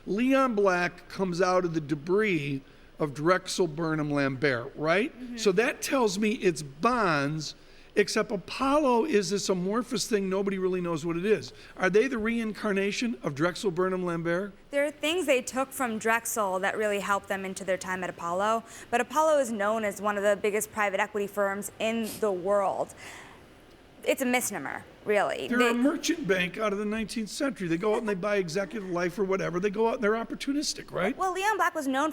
Leon Black comes out of the debris of Drexel Burnham Lambert, right? Mm-hmm. So that tells me it's bonds, except Apollo is this amorphous thing nobody really knows what it is. Are they the reincarnation of Drexel Burnham Lambert? There are things they took from Drexel that really helped them into their time at Apollo, but Apollo is known as one of the biggest private equity firms in the world. It's a misnomer, really. They're a merchant bank out of the 19th century. They go out and they buy Executive Life or whatever. They go out and they're opportunistic, right? Well, Leon Black was known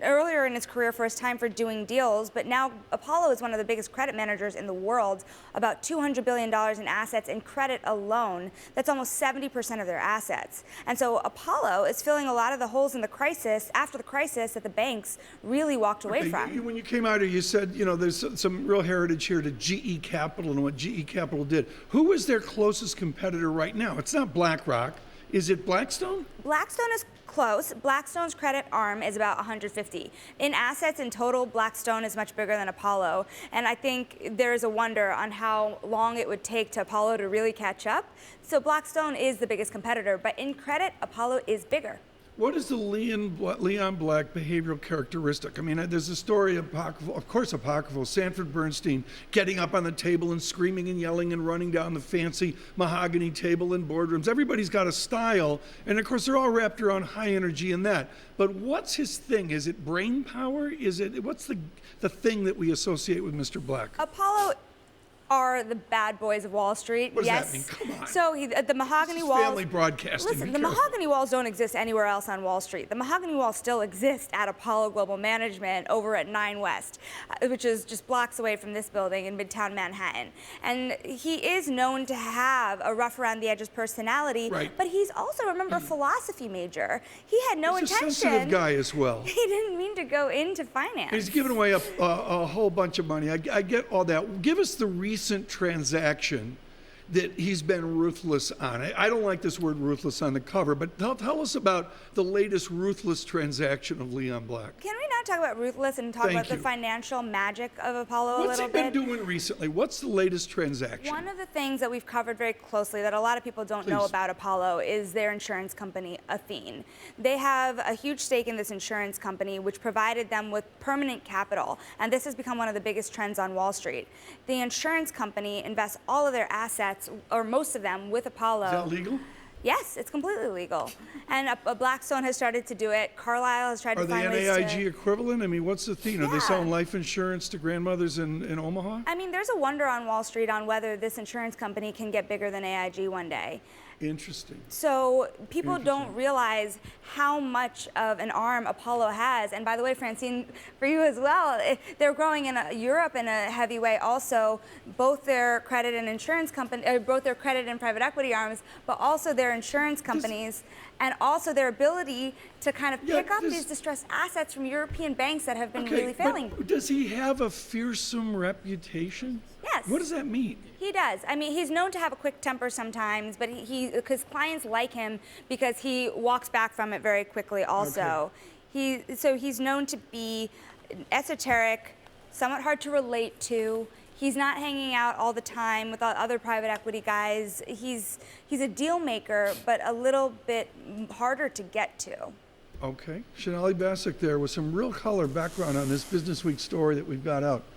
earlier in his career for his time for doing deals, but now Apollo is one of the biggest credit managers in the world, about $200 billion in assets in credit alone. That's almost 70% of their assets. And so Apollo is filling a lot of the holes in the crisis, after the crisis, that the banks really walked away from. When you came out here, you said, there's some real heritage here to GE Capital and what GE Capital did. Who is their closest competitor right now? It's not BlackRock. Is it Blackstone? Blackstone is close. Blackstone's credit arm is about 150. In assets in total, Blackstone is much bigger than Apollo. And I think there is a wonder on how long it would take to Apollo to really catch up. So Blackstone is the biggest competitor, but in credit, Apollo is bigger. What is the Leon Black behavioral characteristic? I mean, there's a story, apocryphal, Sanford Bernstein getting up on the table and screaming and yelling and running down the fancy mahogany table in boardrooms. Everybody's got a style, and of course they're all wrapped around high energy and that. But what's his thing? Is it brain power? What's the thing that we associate with Mr. Black? Apollo are the bad boys of Wall Street. What does that mean? Come on. So the mahogany walls. Family broadcasting. Listen, the mahogany walls don't exist anywhere else on Wall Street. The mahogany walls still exist at Apollo Global Management over at 9 West, which is just blocks away from this building in Midtown Manhattan. And he is known to have a rough around the edges personality, right. But he's also, remember, a philosophy major. He had no intention. He's a sensitive guy as well. He didn't mean to go into finance. He's given away a whole bunch of money. I get all that. Give us the recent transaction that he's been ruthless on. I don't like this word ruthless on the cover, but tell us about the latest ruthless transaction of Leon Black. Can we not talk about ruthless and talk about the financial magic of Apollo a little bit? What's he been doing recently? What's the latest transaction? One of the things that we've covered very closely that a lot of people don't know about Apollo is their insurance company, Athene. They have a huge stake in this insurance company, which provided them with permanent capital, and this has become one of the biggest trends on Wall Street. The insurance company invests all of their assets, or most of them, with Apollo. Is that legal? Yes, it's completely legal. And Blackstone has started to do it. Carlyle has tried to find ways to... Are they an AIG equivalent? I mean, what's the thing? Yeah. Are they selling life insurance to grandmothers in Omaha? I mean, there's a wonder on Wall Street on whether this insurance company can get bigger than AIG one day. Interesting. So people don't realize how much of an arm Apollo has. And by the way, Francine, for you as well, they're growing in Europe in a heavy way also, both their credit and insurance company, both their credit and private equity arms, but also their insurance companies, and also their ability to kind of pick up these distressed assets from European banks that have been really failing. But does he have a fearsome reputation? Yes. What does that mean? He does. I mean, he's known to have a quick temper sometimes, but because clients like him because he walks back from it very quickly also. Okay. He's known to be esoteric, somewhat hard to relate to. He's not hanging out all the time with other private equity guys. He's a deal maker, but a little bit harder to get to. Okay. Sonali Basak there with some real color background on this Businessweek story that we've got out.